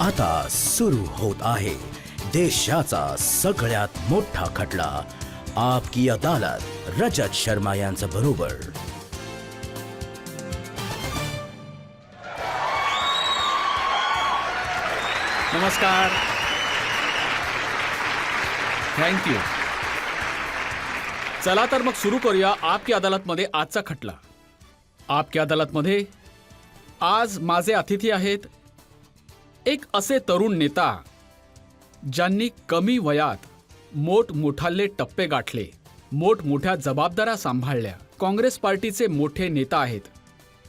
आता सुरू होत आहे देशाचा सगळ्यात मोठा खटला, आपकी अदालत रजत शर्मा यांच्या बरोबर. नमस्कार. थँक्यू. चला तर मग सुरू करूया आपकी अदालतमध्ये आजचा खटला. आपकी अदालतमध्ये आज माझे अतिथी आहेत एक असे तरुण नेता ज्यांनी कमी वयात मोठमोठाले टप्पे गाठले, मोठमोठ्या जबाबदाऱ्या सांभाळल्या. काँग्रेस पार्टीचे मोठे नेता आहेत,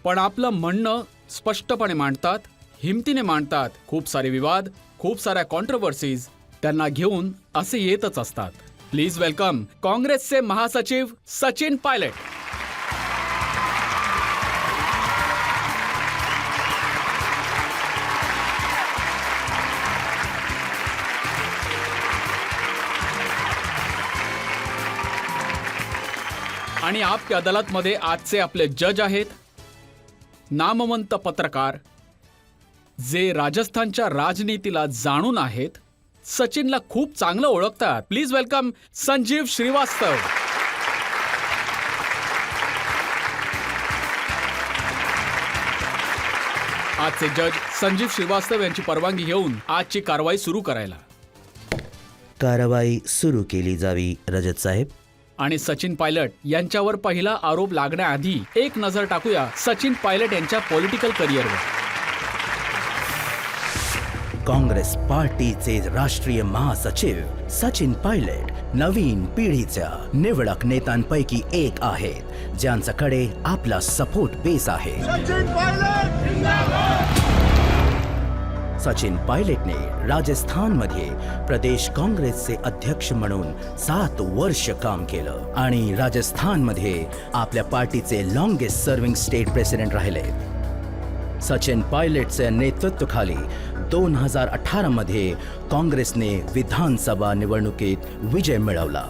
पण आपलं म्हणणं स्पष्टपणे मांडतात, हिमतीने मांडतात. खूप सारे विवाद, खूप साऱ्या कॉन्ट्रोवर्सीज त्यांना घेऊन असे येतच असतात. प्लीज वेलकम काँग्रेसचे महासचिव सचिन पायलट. आणि आपल्या अदालतमध्ये आजचे आपले जज आहेत नामवंत पत्रकार जे राजस्थानच्या राजनीतीला जाणून आहेत, सचिनला खूप चांगलं ओळखतात. Please welcome Sanjeev Srivastava. आजचे जज संजीव श्रीवास्तव यांची परवानगी घेऊन आजची कारवाई सुरू करायला. कारवाई सुरू केली जावी रजत साहेब. आणि सचिन पायलट यांच्यावर पहिला आरोप लागण्याआधी एक नजर टाकूया सचिन पायलट यांच्या पॉलिटिकल करिअरवर. काँग्रेस पार्टीचे राष्ट्रीय महासचिव सचिन पायलट नवीन पिढीच्या निवडक नेत्यांपैकी एक आहेत, ज्यांच्याकडे आपला सपोर्ट बेस आहे. सचिन पायलटने राजस्थानमध्ये प्रदेश काँग्रेसचे अध्यक्ष म्हणून 7 वर्ष काम केलं आणि राजस्थानमध्ये आपल्या पार्टीचे लॉंगेस्ट सर्व्हिंग स्टेट प्रेसिडेंट राहिले. सचिन पायलटच्या नेतृत्वाखाली 2018 मध्ये काँग्रेसने विधानसभा निवडणुकीत विजय मिळवला.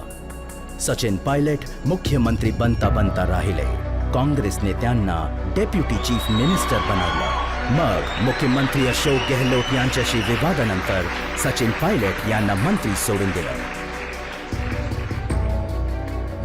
सचिन पायलट मुख्यमंत्री बनता बनता राहिले. काँग्रेसने त्यांना डेप्युटी चीफ मिनिस्टर बनवलं. मग मुख्यमंत्री अशोक गेहलोत यांच्याशी विवादानंतर सचिन पायलट यांना मंत्री सोडून दिलं.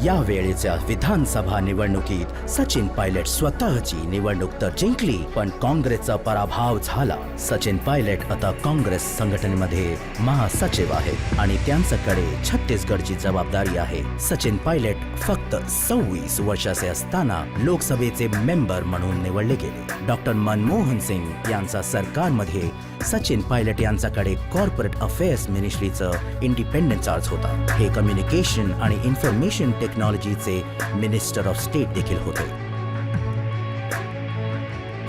यावेळेच्या विधानसभा निवडणुकीत सचिन पायलट स्वतःची निवडणूक तर जिंकली, पण काँग्रेसचा पराभव झाला. सचिन पायलट आता काँग्रेस संघटनेमध्ये महासचिव आहेत आणि त्यांच्याकडे छत्तीसगडची जबाबदारी आहे. सचिन पायलट फक्त 26 वर्षाचे असताना लोकसभेचे मेंबर म्हणून निवडले गेले. डॉक्टर मनमोहन सिंग यांच्या सरकारमध्ये सचिन पायलट यांच्याकडे कॉर्पोरेट अफेअर्स मिनिस्ट्रीचं इंडिपेंडंट चार्ज होता. हे कम्युनिकेशन आणि इन्फॉर्मेशन टेक्नॉलॉजीचे मिनिस्टर ऑफ स्टेट देखील होते.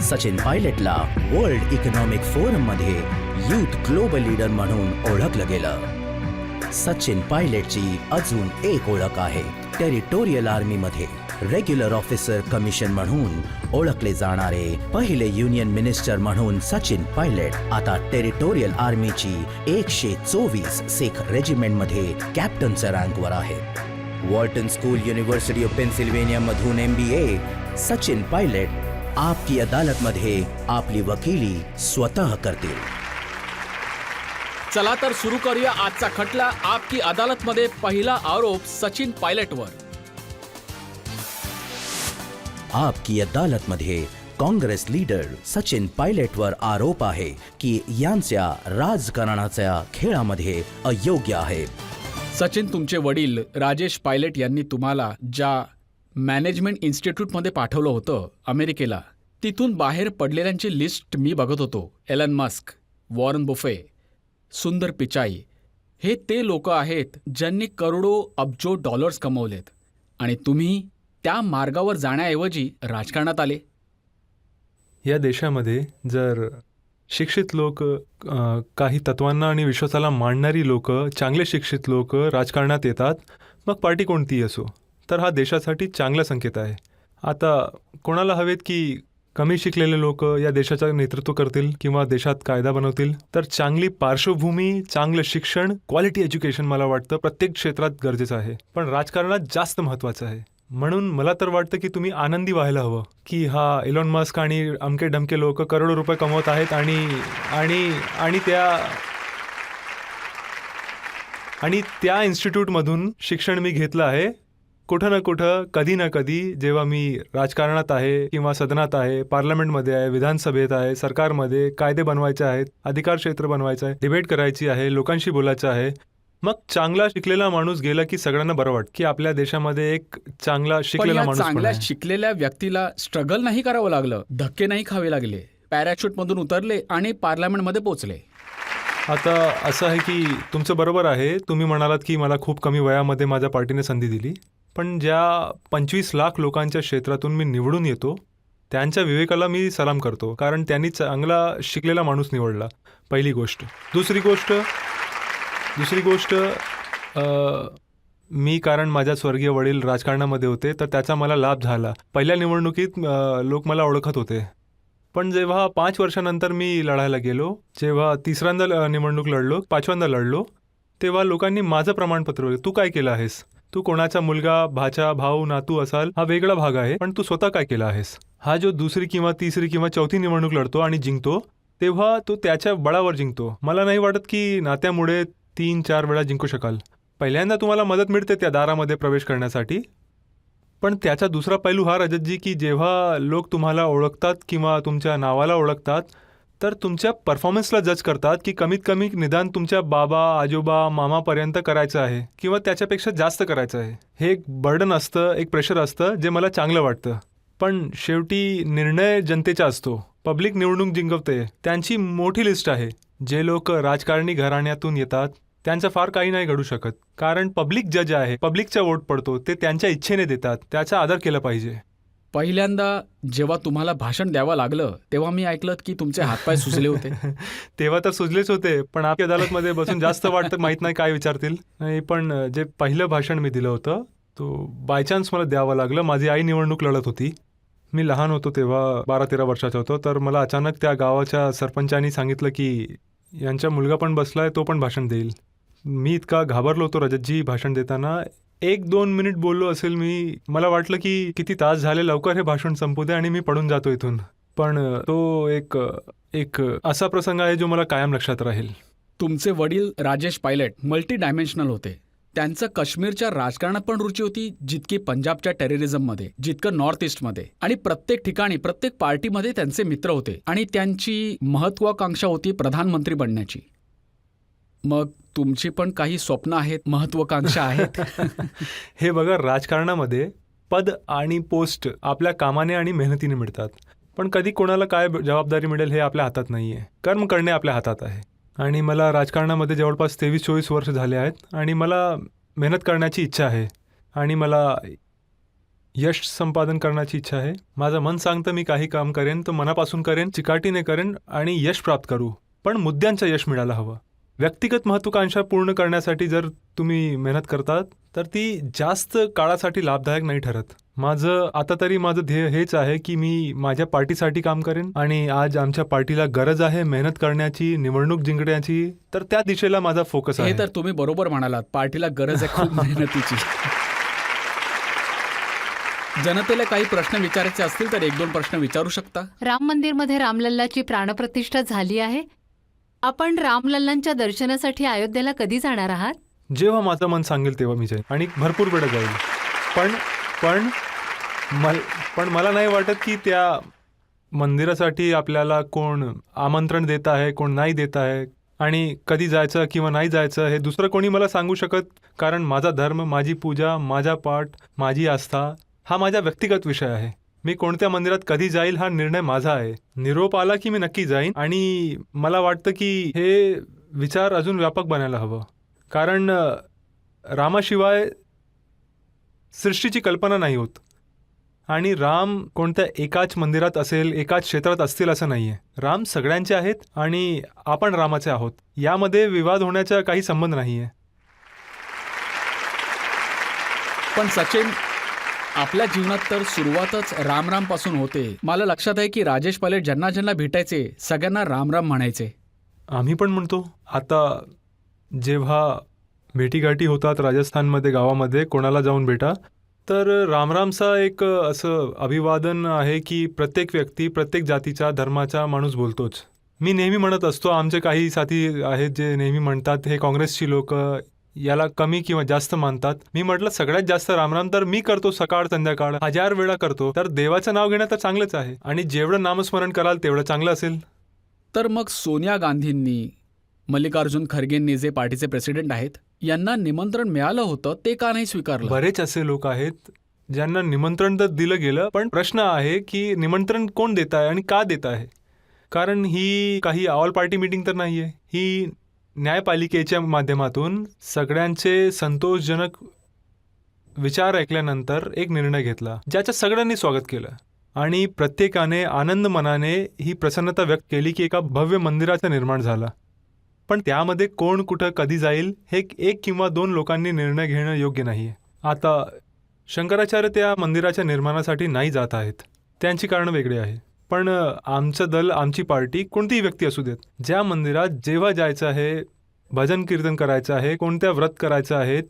सचिन पायलटला वर्ल्ड इकॉनॉमिक फोरम मध्ये यूथ ग्लोबल लीडर म्हणून ओळखलं गेलं. सचिन पायलटची अजून एक ओळख आहे टेरिटोरियल आर्मीमध्ये रेग्युलर ऑफिसर कमिशन म्हणून ओळखले जाणारे पहिले युनियन मिनिस्टर म्हणून सचिन पायलट आता टेरिटोरियल आर्मीची 124 सिख रेजिमेंट मध्ये कॅप्टनच्या रँकवर आहे. वॉर्टन स्कूल युनिव्हर्सिटी ऑफ पेन्सिल्व्हेनिया मधून MBA. सचिन पायलट आपकी अदालतमध्ये आपली वकिली स्वतः करतील. चला तर सुरू करूया आजचा खटला. आपकी अदालतमध्ये पहिला आरोप सचिन पायलटवर. आपकी अदालतमध्ये काँग्रेस लीडर सचिन पायलटवर आरोप आहे की यांच्या राजकारणाच्या खेळामध्ये अयोग्य आहे. सचिन, तुमचे वडील राजेश पायलट यांनी तुम्हाला ज्या मॅनेजमेंट इन्स्टिट्यूटमध्ये पाठवलं होतं अमेरिकेला, तिथून बाहेर पडलेल्यांची लिस्ट मी बघत होतो. एलन मस्क, वॉरन बुफे, सुंदर पिचाई हे ते लोक आहेत ज्यांनी करोडो अब्जो डॉलर्स कमवलेत आणि तुम्ही त्या मार्गावर जाण्याऐवजी राजकारणात आले. या देशामध्ये जर शिक्षित लोक, काही तत्वांना आणि विश्वासाला मांडणारी लोक, चांगले शिक्षित लोक राजकारणात येतात, मग पार्टी कोणतीही असो, तर हा देशासाठी चांगला संकेत आहे. आता कोणाला हवेत की कमी शिकलेले लोक या देशाचं नेतृत्व करतील किंवा देशात कायदा बनवतील, तर चांगली पार्श्वभूमी, चांगलं शिक्षण, क्वालिटी एज्युकेशन मला वाटतं प्रत्येक क्षेत्रात गरजेचं आहे, पण राजकारणात जास्त महत्त्वाचं आहे. म्हणून मला तर वाटतं की तुम्ही आनंदी व्हायला हवं की हा इलॉन मस्क आणि अमके डमके लोक करोडो रुपये कमवत आहेत आणि त्या इन्स्टिट्यूटमधून शिक्षण मी घेतलं आहे. कुठं ना कुठं, कधी ना कधी, जेव्हा मी राजकारणात आहे किंवा सदनात आहे, पार्लमेंटमध्ये आहे, विधानसभेत आहे, सरकारमध्ये कायदे बनवायचे आहेत, अधिकार क्षेत्र बनवायचं आहे, डिबेट करायची आहे, लोकांशी बोलायचं आहे, मग चांगला शिकलेला माणूस गेला की सगळ्यांना बरं वाटतं की आपल्या देशामध्ये एक चांगला पण शिकलेला या माणूस पण चांगल्या आहे. शिकलेल्या व्यक्तीला स्ट्रगल नाही करावं लागलं, धक्के नाही खावे लागले, पॅराशूट मधून उतरले आणि पार्लमेंटमध्ये पोहोचले. आता असं आहे की तुमचं बरोबर आहे. तुम्ही म्हणालात की मला खूप कमी वयामध्ये माझ्या पार्टीने संधी दिली, पण ज्या 25 लाख लोकांच्या क्षेत्रातून मी निवडून येतो त्यांच्या विवेकाला मी सलाम करतो, कारण त्यांनी चांगला शिकलेला माणूस निवडला. पहिली गोष्ट. दुसरी गोष्ट मी, कारण माझ्या स्वर्गीय वडील राजकारणामध्ये होते, तर त्याचा मला लाभ झाला. पहिल्या निवडणुकीत लोक मला ओळखत होते, पण जेव्हा 5 वर्षानंतर मी लढायला गेलो, जेव्हा तिसऱ्यांदा निवडणूक लढलो, 5व्यांदा लढलो, तेव्हा लोकांनी माझं प्रमाणपत्र बघितलं. तू काय केलं आहेस? तू कोणाचा मुलगा, भाचा, भाऊ, नातू असाल हा वेगळा भाग आहे, पण तू स्वतः काय केलं आहेस? हा जो दुसरी किंवा तिसरी किंवा चौथी निवडणूक लढतो आणि जिंकतो, तेव्हा तो त्याच्या बळावर जिंकतो. मला नाही वाटत की नात्यामुळे 3-4 वेळा जिंकू शकाल. पहिल्यांदा तुम्हाला मदत मिळते त्या दारामध्ये प्रवेश करण्यासाठी, पण त्याचा दुसरा पैलू हा, रजतजी, की जेव्हा लोक तुम्हाला ओळखतात किंवा तुमच्या नावाला ओळखतात, तर तुमच्या परफॉर्मन्सला जज करतात की कमीत कमी निदान तुमच्या बाबा, आजोबा, मामापर्यंत करायचं आहे किंवा त्याच्यापेक्षा जास्त करायचं आहे. हे एक बर्डन असतं, एक प्रेशर असतं, जे मला चांगलं वाटतं. पण शेवटी निर्णय जनतेचा असतो. पब्लिक निवडणूक जिंकवते, त्यांची मोठी लिस्ट आहे. जे लोक राजकारणी घराण्यातून येतात त्यांचं फार काही नाही घडू शकत, कारण पब्लिक जज आहे, पब्लिकचा वोट पडतो, ते त्यांच्या इच्छेने देतात, त्याचा आदर केला पाहिजे. पहिल्यांदा जेव्हा तुम्हाला भाषण द्यावं लागलं तेव्हा मी ऐकलं की तुमचे हातपाय सुजले होते. तेव्हा तर सुजलेच होते, पण आपल्या अदालतमध्ये बसून जास्त वाटतं, माहीत नाही काय विचारतील. नाही, पण जे पहिलं भाषण मी दिलं होतं, तो बाय चान्स मला द्यावं लागलं. माझी आई निवडणूक लढत होती. मी लहान होतो तेव्हा, 12-13 वर्षाचा होतो. तर मला अचानक त्या गावाच्या सरपंचानी सांगितलं की यांचा मुलगा पण बसलाय, तो पण भाषण देईल. मी इतका घाबरलो होतो रजतजी भाषण देताना. 1-2 मिनिट बोललो असेल मी. मला वाटलं की किती तास झाले, लवकर हे भाषण संपू दे आणि मी पडून जातो इथून. पण तो एक असा प्रसंग आहे जो मला कायम लक्षात राहील. तुमचे वडील राजेश पायलट मल्टी डायमेन्शनल होते. त्यांचं काश्मीरच्या राजकारणात पण रुची होती जितकी पंजाबच्या टेररिझममध्ये, जितकं नॉर्थ ईस्टमध्ये, आणि प्रत्येक ठिकाणी प्रत्येक पार्टीमध्ये त्यांचे मित्र होते आणि त्यांची महत्वाकांक्षा होती प्रधानमंत्री बनण्याची. मग तुमची पण काही स्वप्न आहेत, महत्वाकांक्षा आहेत? हे बघा, राजकारणामध्ये पद आणि पोस्ट आपल्या कामाने आणि मेहनतीने मिळतात, पण कधी कोणाला काय जबाबदारी मिळेल हे आपल्या हातात नाही आहे. कर्म करणे आपल्या हातात आहे. आणि मला राजकारणामध्ये जवळपास 23-24 वर्ष झाले आहेत आणि मला मेहनत करण्याची इच्छा आहे आणि मला यश संपादन करण्याची इच्छा आहे. माझं मन सांगतं मी काही काम करेन तर मनापासून करेन, चिकाटीने करेन आणि यश प्राप्त करू, पण मुद्द्यांचं यश मिळायला हवं. व्यक्तिगत महत्त्वाकांक्षा पूर्ण करण्यासाठी जर तुम्ही मेहनत करतात तर ती जास्त काळासाठी लाभदायक नाही ठरत. आता तरी माझं ध्येय हेच आहे की मी माझ्या पार्टीसाठी काम करेन आणि आज आमच्या पार्टीला गरज आहे मेहनत करण्याची, निवडणूक जिंकण्याची, तर त्या दिशेला माझा फोकस आहे. हे तर तुम्ही बरोबर म्हणालात, पार्टीला गरज आहे खूप मेहनतीची. जनतेला काही प्रश्न विचारायचे असतील तर 1-2 प्रश्न विचारू शकता. राम मंदिरमध्ये रामलल्लाची प्राणप्रतिष्ठा झाली आहे. आपण रामलल्लांच्या दर्शनासाठी अयोध्येला कधी जाणार आहात? जेव्हा माझं मन सांगेल तेव्हा मी जाईन आणि भरपूर वेळ जाईल. पण मला नाही वाटत की त्या मंदिरासाठी आपल्याला कोण आमंत्रण देत आहे, कोण नाही देत आहे, आणि कधी जायचं किंवा नाही जायचं हे दुसरं कोणी मला सांगू शकत. कारण माझा धर्म, माझी पूजा, माझा पाठ, माझी आस्था हा माझा व्यक्तिगत विषय आहे. मी कोणत्या मंदिरात कधी जाईल हा निर्णय माझा आहे. निरोप आला की मी नक्की जाईन. आणि मला वाटतं की हे विचार अजून व्यापक बनायला हवं, कारण रामाशिवाय सृष्टीची कल्पना नाही होत आणि राम कोणत्या एकाच मंदिरात असेल, एकाच क्षेत्रात असतील असं नाही आहे. राम सगळ्यांचे आहेत आणि आपण रामाचे आहोत. यामध्ये विवाद होण्याचा काही संबंध नाही आहे. पण सचिन, आपल्या जीवनात तर सुरुवातच राम पासून होते. मला लक्षात आहे की राजेश पायलट ज्यांना ज्यांना भेटायचे सगळ्यांना राम म्हणायचे. आम्ही पण म्हणतो. आता जेव्हा भेटीगाठी होतात राजस्थानमध्ये, गावामध्ये कोणाला जाऊन भेटा, तर रामरामचा एक असं अभिवादन आहे की प्रत्येक व्यक्ती प्रत्येक जातीच्या धर्माचा माणूस बोलतोच. मी नेहमी म्हणत असतो, आमचे काही साथी आहेत जे नेहमी म्हणतात हे काँग्रेसची लोक याला कमी किंवा जास्त मानतात. मी म्हटलं सगळ्यात जास्त रामराम तर मी करतो, सकाळ संध्याकाळ 1000 वेळा करतो. तर देवाचं नाव घेणं तर चांगलंच आहे आणि जेवढं नामस्मरण कराल तेवढं चांगलं असेल. तर मग सोनिया गांधींनी, मल्लिकार्जुन खरगेंनी जे पार्टीचे प्रेसिडेंट आहेत, यांना निमंत्रण मिळालं होतं ते का नाही स्वीकारलं? बरेच असे लोक आहेत ज्यांना निमंत्रण तर दिलं गेलं, पण प्रश्न आहे की निमंत्रण कोण देत आहे आणि का देत आहे. कारण ही काही ऑल पार्टी मीटिंग तर नाहीये, ही न्यायपालिकेच्या माध्यमातून सगळ्यांचे संतोषजनक विचार ऐकल्यानंतर एक निर्णय घेतला ज्याचं सगळ्यांनी स्वागत केलं आणि प्रत्येकाने आनंद मनाने ही प्रसन्नता व्यक्त केली की एका भव्य मंदिराचं निर्माण झालं. पण त्यामध्ये कोण कुठं कधी जाईल हे 1 किंवा 2 लोकांनी निर्णय घेणं योग्य नाहीये. आता शंकराचार्य त्या मंदिराच्या निर्माणासाठी नाही जात आहेत, त्यांची कारणं वेगळी आहे. पण आमचं दल, आमची पार्टी, कोणतीही व्यक्ती असू देत, ज्या मंदिरात जेव्हा जायचं आहे, भजन कीर्तन करायचं आहे, कोणत्या व्रत करायचं आहे,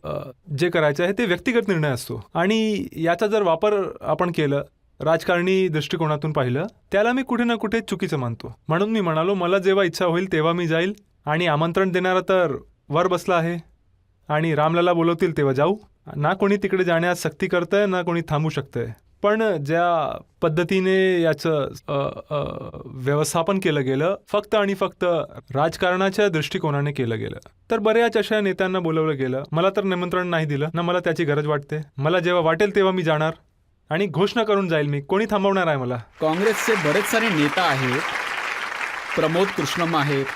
जे करायचं आहे ते व्यक्तिगत निर्णय असतो. आणि याचा जर वापर आपण केलं, राजकारणी दृष्टिकोनातून पाहिलं, त्याला मी कुठे ना कुठे चुकीचं मानतो. म्हणून मी म्हणालो मला जेव्हा इच्छा होईल तेव्हा मी जाईल आणि आमंत्रण देणारा तर वर बसला आहे आणि रामलला बोलवतील तेव्हा जाऊ. ना कोणी तिकडे जाण्यास सक्ती करतंय ना कोणी थांबू शकतंय. पण ज्या पद्धतीने याचं व्यवस्थापन केलं गेलं, फक्त आणि फक्त राजकारणाच्या दृष्टिकोनाने केलं गेलं. तर बऱ्याच अशा नेत्यांना बोलवलं गेलं. मला तर निमंत्रण नाही दिलं ना, मला त्याची गरज वाटते. मला जेव्हा वाटेल तेव्हा मी जाणार आणि घोषणा करून जाईल मी. कोणी थांबवणार आहे मला? काँग्रेसचे बरेच सारे नेता आहेत, प्रमोद कृष्णम आहेत,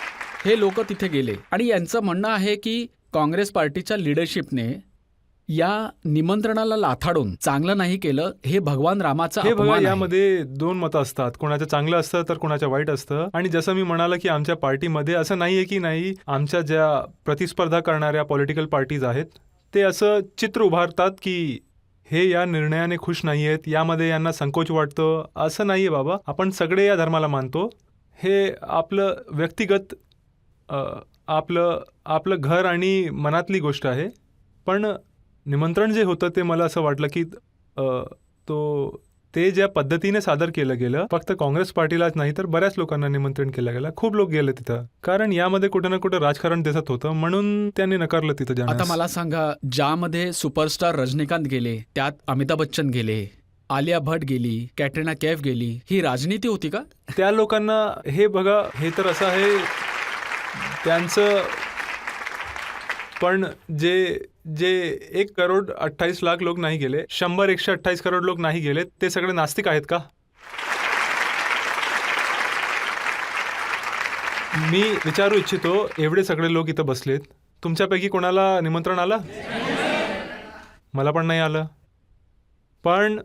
हे लोक तिथे गेले आणि यांचं म्हणणं आहे की काँग्रेस पार्टीच्या लिडरशिपने या निमंत्रणाला लाथाडून चांगलं नाही केलं, हे भगवान रामाचं हे बघा, अपमान आहे. यामध्ये 2 मतं असतात, कोणाचं चांगलं असतं तर कोणाचं वाईट असतं. आणि जसं मी म्हणालं की आमच्या पार्टीमध्ये असं नाहीये की नाही, आमच्या ज्या प्रतिस्पर्धा करणाऱ्या पॉलिटिकल पार्टीज आहेत ते असं चित्र उभारतात की हे या निर्णयाने खुश नाही आहेत, यामध्ये यांना संकोच वाटतं. असं नाहीये बाबा, आपण सगळे या धर्माला मानतो. हे आपलं व्यक्तिगत आपलं घर आणि मनातली गोष्ट आहे. पण निमंत्रण जे होतं ते मला असं वाटलं की ते ज्या पद्धतीने सादर केलं गेलं, फक्त काँग्रेस पार्टीलाच नाही तर बऱ्याच लोकांना निमंत्रण केलं गेलं. खूप लोक गेले तिथं, कारण यामध्ये कुठं ना कुठं राजकारण दिसत होतं, म्हणून त्यांनी नकारलं तिथं जाण्यास. आता मला सांगा, ज्यामध्ये सुपरस्टार रजनीकांत गेले, त्यात अमिताभ बच्चन गेले, आलिया भट गेली, कॅटरीना कैफ गेली, ही राजनीती होती का? त्या लोकांना हे बघा, हे तर असं आहे त्यांचं. पण जे 1,28,00,000 लोक नाही गेले, 128 करोड लोक नाही गेले, ते सगळे नास्तिक आहेत का? मी विचारू इच्छितो, एवढे सगळे लोक इथं बसलेत, तुमच्यापैकी कोणाला निमंत्रण आलं? मला पण नाही आलं. पण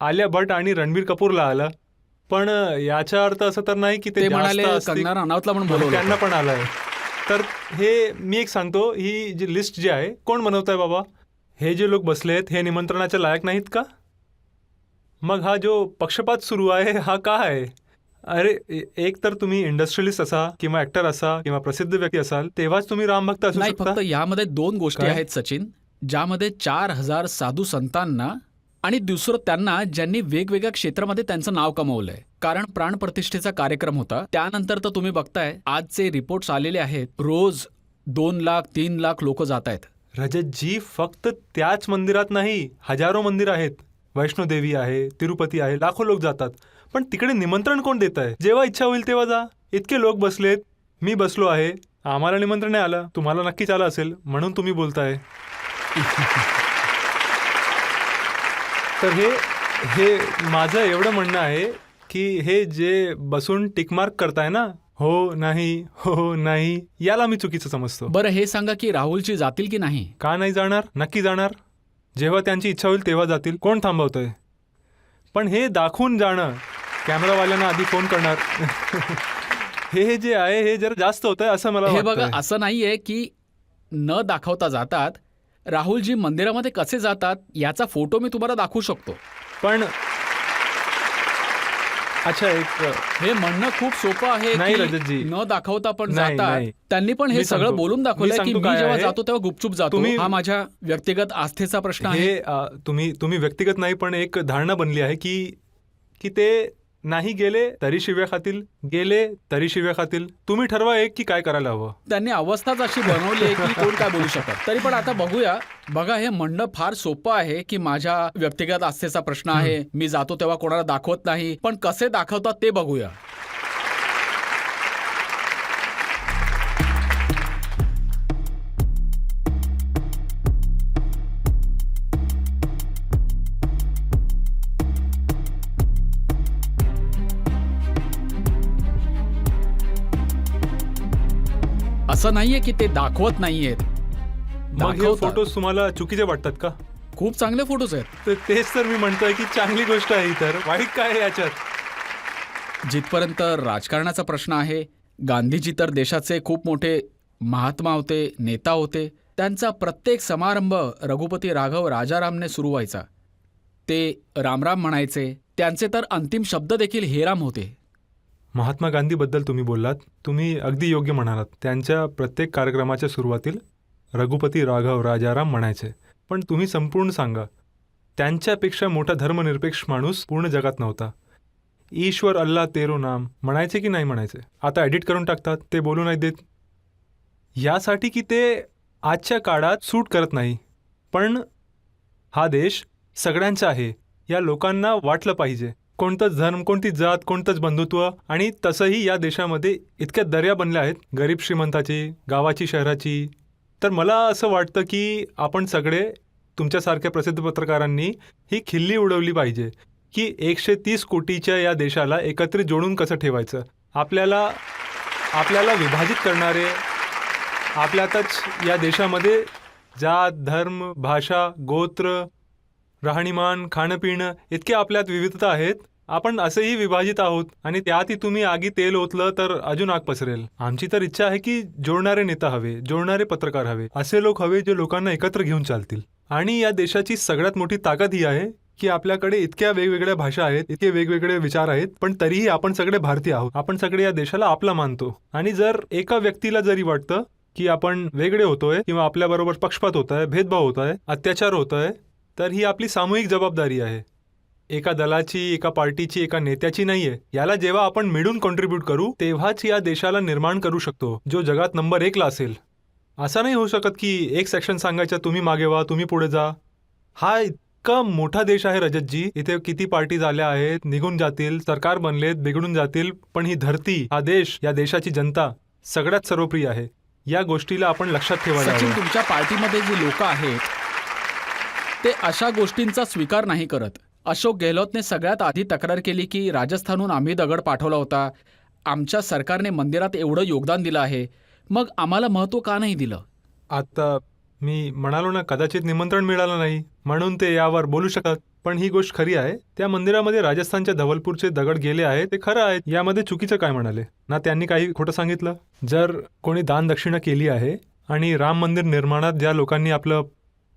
आलिया भट आणि रणबीर कपूरला आलं. पण याचा अर्थ असं तर नाही की ते म्हणाले जास्त असतील. कंगना रनौतला म्हणून बोलवलं त्यांना होतं. पण आलंय. तर हे मी एक सांगतो, ही जी लिस्ट जी आहे कोण बनवत आहे बाबा? हे जे लोक बसलेत हे निमंत्रणाचे लायक नाहीत का? मग हा जो पक्षपात सुरू आहे हा का आहे? अरे एक तर तुम्ही इंडस्ट्रियलिस्ट असा किंवा ऍक्टर असा किंवा प्रसिद्ध व्यक्ती असाल तेव्हाच तुम्ही रामभक्त असू नाही, शकता. फक्त यामध्ये 2 गोष्टी काय? आहेत सचिन, ज्यामध्ये 4000 साधू संतांना आणि दुसरं त्यांना ज्यांनी वेगवेगळ्या क्षेत्रामध्ये त्यांचं नाव कमवलंय. कारण प्राणप्रतिष्ठेचा कार्यक्रम होता, त्यानंतर तर तुम्ही बघताय आजचे रिपोर्ट्स आलेले आहेत, रोज 2 लाख 3 लाख लोक जात आहेत. रजतजी, फक्त त्याच मंदिरात नाही, हजारो मंदिर आहेत. वैष्णोदेवी आहे, तिरुपती आहे, लाखो लोक जातात. पण तिकडे निमंत्रण कोण देत आहे? जेव्हा इच्छा होईल तेव्हा जा. इतके लोक बसलेत, मी बसलो आहे, आम्हाला निमंत्रण नाही आलं, तुम्हाला नक्कीच आलं असेल म्हणून तुम्ही बोलताय. तर हे माझं एवढं म्हणणं आहे की हे जे बसून टिकमार्क करताय ना, हो नाही, याला मी चुकीचं समजतो. बरं, हे सांगा की राहुलजी जातील की नाही? का नाही जाणार? नक्की जाणार. जेव्हा त्यांची इच्छा होईल तेव्हा जातील. कोण थांबवतंय? पण हे दाखवून जाणं, कॅमेरावाल्यांना आधी फोन करणार हे जे आहे हे जरा जास्त होतंय असं मला हे वाटतंय. बघा, असं नाहीये की न दाखवता जातात. राहुलजी मंदिरामध्ये कसे जातात याचा फोटो मी तुम्हाला दाखवू शकतो. पण अच्छा एक हे म्हणणं खूप सोपं आहे नाही, की रजतजी. न दाखवता पण नाही, जातात. नाही. त्यांनी पण हे मी सगळं सांगतो. बोलून मी दाखवलंय की सांगतो मी काय जेव्हा आहे. जातो तेव्हा गुपचूप जातो. तुम्ही- हा माझ्या व्यक्तिगत आस्थेचा प्रश्न आहे. हे तुम्ही व्यक्तिगत नाही पण एक धारणा बनली आहे की ते नाही गेले तरी शिव्या खातील, गेले तरी शिव्या खातील. तुम्ही ठरवा एक की काय करायला हवं. त्यांनी अवस्थाच अशी बनवली आहे की कोण काय बोलू शकत. तरी पण आता बघूया. बघा, हे म्हणणं फार सोपं आहे की माझ्या व्यक्तिगत आस्थेचा प्रश्न आहे, मी जातो तेव्हा कोणाला दाखवत नाही, पण कसे दाखवतात ते बघूया. असं नाहीये की ते दाखवत नाहीयेत, मग हे दाखवतात. फोटोज तुम्हाला चुकीचे वाटतात का? खूप चांगले फोटोज आहेत. तर तेच तर मी म्हणतोय की चांगली गोष्ट आहे ही. तर वाईट काय आहे याच्यात? जिथपर्यंत राजकारणाचा प्रश्न आहे, गांधीजी तर देशाचे खूप मोठे महात्मा होते, नेता होते. त्यांचा प्रत्येक समारंभ रघुपती राघव राजारामने सुरू व्हायचा. ते रामराम म्हणायचे. त्यांचे तर अंतिम शब्द देखील हेराम होते. महात्मा गांधीबद्दल तुम्ही बोललात, तुम्ही अगदी योग्य म्हणालात. त्यांच्या प्रत्येक कार्यक्रमाच्या सुरुवातील रघुपती राघव राजाराम म्हणायचे. पण तुम्ही संपूर्ण सांगा, त्यांच्यापेक्षा मोठा धर्मनिरपेक्ष माणूस पूर्ण जगात नव्हता. ईश्वर अल्लाह तेरो नाम म्हणायचे की नाही म्हणायचे? आता एडिट करून टाकतात, ते बोलू नाही देत. यासाठी की ते आजच्या काळात सूट करत नाही. पण हा देश सगळ्यांचा आहे, या लोकांना वाटलं पाहिजे. कोणतंच धर्म, कोणती जात, कोणतंच बंधुत्व. आणि तसंही या देशामध्ये इतक्या दर्या बनल्या आहेत, गरीब श्रीमंताची, गावाची, शहराची. तर मला असं वाटतं की आपण सगळे, तुमच्यासारख्या प्रसिद्ध पत्रकारांनी ही खिल्ली उडवली पाहिजे की 130 कोटीच्या या देशाला एकत्रित जोडून कसं ठेवायचं. आपल्याला विभाजित करणारे, आपल्यातच या देशामध्ये जात, धर्म, भाषा, गोत्र, राहणीमान, खाणंपिणं इतके आपल्यात विविधता आहेत. आपण असेही विभाजित आहोत आणि त्यातही तुम्ही आगी तेल ओतलं तर अजून आग पसरेल. आमची तर इच्छा आहे की जोडणारे नेता हवे, जोडणारे पत्रकार हवे, असे लोक हवे जे लोकांना एकत्र घेऊन चालतील. आणि या देशाची सगळ्यात मोठी ताकद ही आहे की आपल्याकडे इतक्या वेगवेगळ्या भाषा आहेत, इतके वेगवेगळे विचार आहेत, पण तरीही आपण सगळे भारतीय आहोत. आपण सगळे या देशाला आपला मानतो. आणि जर एका व्यक्तीला जरी वाटतं की आपण वेगळे होतोय किंवा आपल्याबरोबर पक्षपात होत आहे, भेदभाव होत आहे, अत्याचार होत आहे, तर ही आपली सामूहिक जबाबदारी आहे. एका दलाची, एका पार्टीची, एका नेत्याची नाहीये. याला जेव्हा आपण मिळून कॉन्ट्रीब्यूट करू तेव्हाच या देशाला निर्माण करू शकतो जो जगात नंबर 1 ला असेल. असं नाही होऊ शकत की एक सेक्शन सांगायचं तुम्ही मागे व्हा, तुम्ही पुढे जा. हा इतका मोठा देश आहे रजतजी, इथे किती पार्टी झाल्या आहेत, निघून जातील, सरकार बनलेत, बिघडून जातील, पण ही धरती, हा देश, या देशाची जनता सगळ्यात सर्वप्रिय आहे. या गोष्टीला आपण लक्षात ठेवायला सचिन, हवं. तुमच्या पार्टीमध्ये जे लोक आहेत ते अशा गोष्टींचा स्वीकार नाही करत. अशोक गेहलोतने सगळ्यात आधी तक्रार केली की राजस्थानहून आम्ही दगड पाठवला होता, आमच्या सरकारने मंदिरात एवढं योगदान दिलं आहे, मग आम्हाला महत्त्व का नाही दिलं? आता मी म्हणालो ना, कदाचित निमंत्रण मिळालं नाही म्हणून ते यावर बोलू शकतात. पण ही गोष्ट खरी आहे. त्या मंदिरामध्ये राजस्थानच्या धवलपूरचे दगड गेले आहेत, ते खरं आहे. यामध्ये चुकीचं काय म्हणाले ना? त्यांनी काही खोटं सांगितलं? जर कोणी दान दक्षिणा केली आहे आणि राम मंदिर निर्माणात ज्या लोकांनी आपलं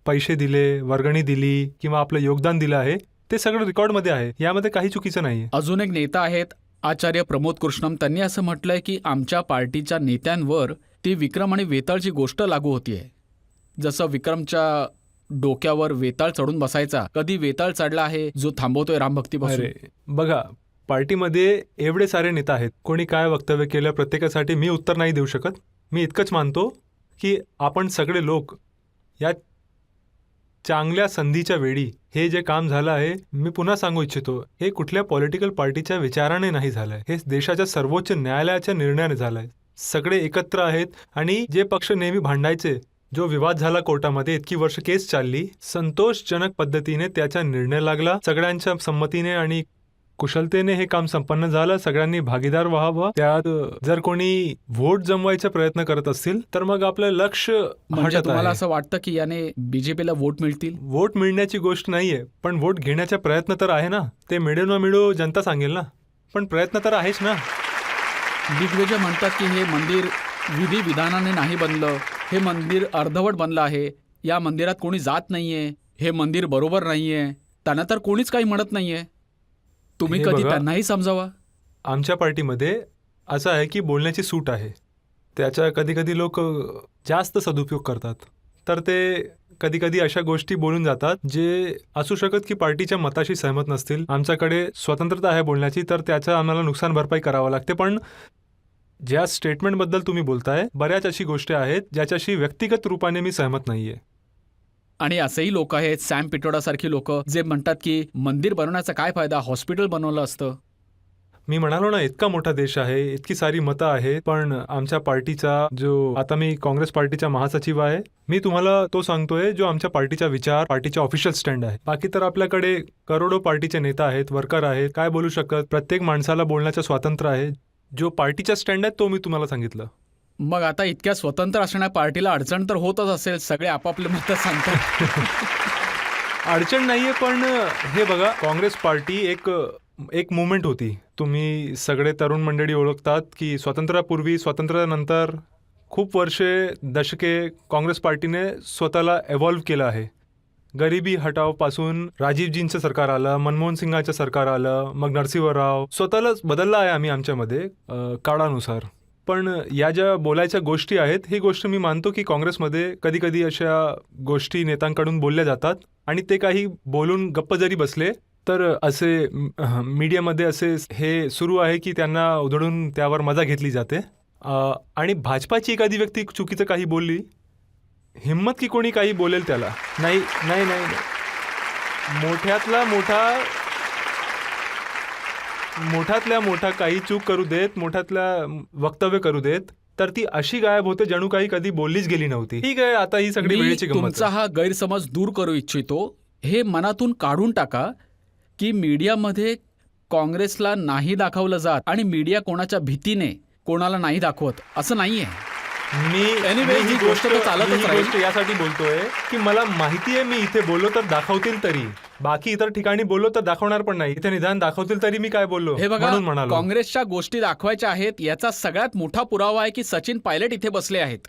पैसे दिले, वर्गणी दिली किंवा आपलं योगदान दिलं आहे, ते सगळं रेकॉर्डमध्ये आहे. यामध्ये काही चुकीचं नाही. अजून एक नेता आहेत, आचार्य प्रमोद कृष्णम. त्यांनी असं म्हटलंय की आमच्या पार्टीच्या नेत्यांवर ती विक्रम आणि वेताळची गोष्ट लागू होतीये. जसं विक्रमच्या डोक्यावर वेताळ चढून बसायचा, कधी वेताळ चढला आहे जो थांबवतोय रामभक्तीपासून? अरे बघा, पार्टीमध्ये एवढे सारे नेता आहेत, कोणी काय वक्तव्य केलं प्रत्येकासाठी मी उत्तर नाही देऊ शकत. मी इतकंच मानतो की आपण सगळे लोक या चांगल्या संधीच्या वेळी हे जे काम झालं आहे, मी पुन्हा सांगू इच्छितो, हे कुठल्या पॉलिटिकल पार्टीच्या विचाराने नाही झालंय, हे देशाच्या सर्वोच्च न्यायालयाच्या निर्णयाने झालंय. सगळे एकत्र आहेत आणि जे पक्ष नेहमी भांडायचे, जो विवाद झाला कोर्टामध्ये, इतकी वर्ष केस चालली, संतोषजनक पद्धतीने त्याचा निर्णय लागला, सगळ्यांच्या संमतीने आणि कुशलतेने हे काम संपन्न झालं. सगळ्यांनी भागीदार व्हावं. त्यात जर कोणी व्होट जमवायचा प्रयत्न करत असतील तर मग आपलं लक्ष म्हणजे हटत तुम्हाला आहे. असं वाटतं की याने बीजेपीला वोट मिळतील? वोट मिळण्याची गोष्ट नाहीये, पण वोट घेण्याचा प्रयत्न तर आहे ना. ते मिळो न मिळो जनता सांगेल ना, पण प्रयत्न तर आहेच ना. दिग्विजय म्हणतात की हे मंदिर विधी विधानाने नाही बनलं, हे मंदिर अर्धवट बनलं आहे, या मंदिरात कोणी जात नाहीये, हे मंदिर बरोबर नाहीये, त्यांना तर कोणीच काही म्हणत नाहीये. तुम्ही हे कधी बघा. त्यांनाही समजावा. आमच्या पार्टीमध्ये असं आहे की बोलण्याची सूट आहे. त्याचा कधी कधी लोक जास्त सदुपयोग करतात. तर ते कधी कधी अशा गोष्टी बोलून जातात जे असू शकत की पार्टीच्या मताशी सहमत नसतील. आमच्याकडे स्वतंत्रता आहे बोलण्याची, तर त्याचं आम्हाला नुकसान भरपाई करावं लागते. पण ज्या स्टेटमेंटबद्दल तुम्ही बोलताय, बऱ्याच अशी गोष्टी आहेत ज्याच्याशी व्यक्तिगत रूपाने मी सहमत नाहीये. आणि असेही लोक आहेत, सॅम पिटोडासारखी लोक, जे म्हणतात की मंदिर बनवण्याचा काय फायदा, हॉस्पिटल बनवलं असतं. मी म्हणालो ना, इतका मोठा देश आहे, इतकी सारी मतं आहेत, पण आमच्या पार्टीचा जो, आता मी काँग्रेस पार्टीचा महासचिव आहे, मी तुम्हाला तो सांगतोय जो आमच्या पार्टीचा विचार, पार्टीचा ऑफिशियल स्टँड आहे. बाकी तर आपल्याकडे करोडो पार्टीचे नेता आहेत, वर्कर आहेत, काय बोलू शकत. प्रत्येक माणसाला बोलण्याचं स्वातंत्र्य आहे. जो पार्टीचा स्टँड आहे तो मी तुम्हाला सांगितलं. मग आता इतक्या स्वतंत्र असणाऱ्या पार्टीला अडचण तर होतच असेल, सगळे आपापले मतं सांगतात. अडचण नाहीये, पण हे बघा, काँग्रेस पार्टी एक मुवमेंट होती. तुम्ही सगळे तरुण मंडळी ओळखतात की स्वातंत्र्यापूर्वी, स्वातंत्र्यानंतर खूप वर्षे, दशके काँग्रेस पार्टीने स्वतःला एव्हॉल्व्ह केलं आहे. गरिबी हटाव पासून राजीवजींचं सरकार आलं, मनमोहन सिंगाचं सरकार आलं, मग नरसिंह राव, स्वतःलाच बदलला आहे आम्ही आमच्यामध्ये काळानुसार. पण या ज्या बोलायच्या गोष्टी आहेत, ही गोष्ट मी मानतो की काँग्रेसमध्ये कधी कधी अशा गोष्टी नेत्यांकडून बोलल्या जातात आणि ते काही बोलून गप्प जरी बसले तर असे मीडियामध्ये असे हे सुरू आहे की त्यांना उधळून त्यावर मजा घेतली जाते. आणि भाजपाची एखादी व्यक्ती चुकीचं काही बोलली, हिम्मत की कोणी काही बोलेल त्याला. नाही नाही नाही नाही. मोठ्यातल्या मोठा काही चूक करू देत, मोठ्यातल्या वक्तव्य करू देत, तर ती अशी गायब होते जणू काही कधी बोललीच गेली नव्हती. ठीक आहे, आता ही सगळी मी वेळेची गंमत तुमचा आहे. हा गैरसमज दूर करू इच्छितो. हे मनातून काढून टाका की मीडियामध्ये काँग्रेसला नाही दाखवलं जात आणि मीडिया कोणाच्या भीतीने कोणाला नाही दाखवत, असं नाहीये. Anyway, ही गोष्ट तर चालतच मी ही राहील. गोष्ट यासाठी बोलतोय की मला माहिती आहे, मी इथे बोललो तर दाखवतील तरी, बाकी इतर ठिकाणी बोललो तर दाखवणार पण नाही. इथे निदान दाखवतील तरी मी काय बोललो हे बघा, म्हणून म्हणालो. काँग्रेसच्या गोष्टी दाखवायच्या आहेत. याचा सगळ्यात मोठा पुरावा आहे की सचिन पायलट इथे बसले आहेत.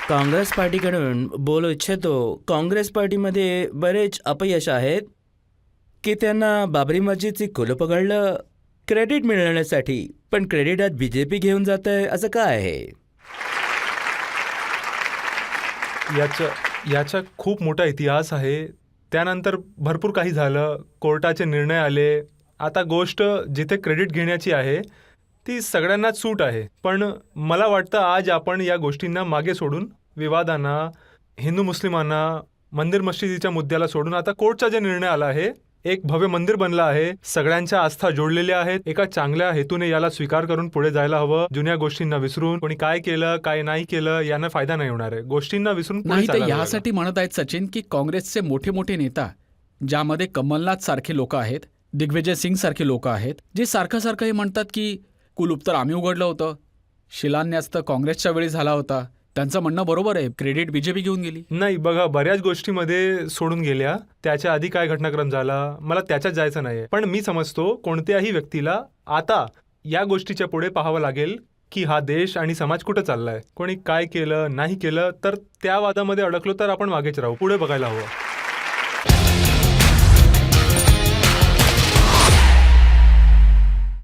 काँग्रेस पार्टीकडून बोलू इच्छितो. काँग्रेस पार्टीमध्ये बरेच अपयश आहेत की त्यांना बाबरी मस्जिदची कुलूप पकडलं क्रेडिट मिळवण्यासाठी, पण क्रेडिटात बीजेपी घेऊन जात आहे, असं काय आहे? याचा खूप मोठा इतिहास आहे. त्यानंतर भरपूर काही झालं, कोर्टाचे निर्णय आले. आता गोष्ट जिथे क्रेडिट घेण्याची आहे ती सगळ्यांनाच सूट आहे. पण मला वाटतं आज आपण या गोष्टींना मागे सोडून, विवादांना, हिंदू मुस्लिमांना, मंदिर मशिदीच्या मुद्द्याला सोडून, आता कोर्टचा जे निर्णय आला आहे, एक भव्य मंदिर बनलं आहे, सगळ्यांच्या आस्था जोडलेल्या आहेत, एका चांगल्या हेतूने याला स्वीकार करून पुढे जायला हवं. जुन्या गोष्टींना विसरून, कोणी काय केलं काय नाही केलं यांना फायदा नाही होणार आहे. गोष्टींना विसरून पुढे नाही तर चालायला यासाठी म्हणत आहेत सचिन की काँग्रेसचे मोठे मोठे नेता, ज्यामध्ये कमलनाथ सारखे लोक आहेत, दिग्विजय सिंग सारखे लोक आहेत, जे सारखं हे म्हणतात की कुलूप तर आम्ही उघडलं होतं, शिलान्यास तर काँग्रेसच्या वेळी झाला होता. त्यांचं म्हणणं बरोबर आहे, क्रेडिट बीजेपी घेऊन गेली. नाही बघा, बऱ्याच गोष्टीमध्ये सोडून गेल्या. त्याच्या आधी काय घटनाक्रम झाला मला त्याच्यात जायचं नाहीये. पण मी समजतो कोणत्याही व्यक्तीला आता या गोष्टीच्या पुढे पाहावं लागेल की हा देश आणि समाज कुठं चाललाय, कोणी काय केलं नाही केलं, तर त्या वादामध्ये अडकलो तर आपण मागेच राहू, पुढे बघायला हवं.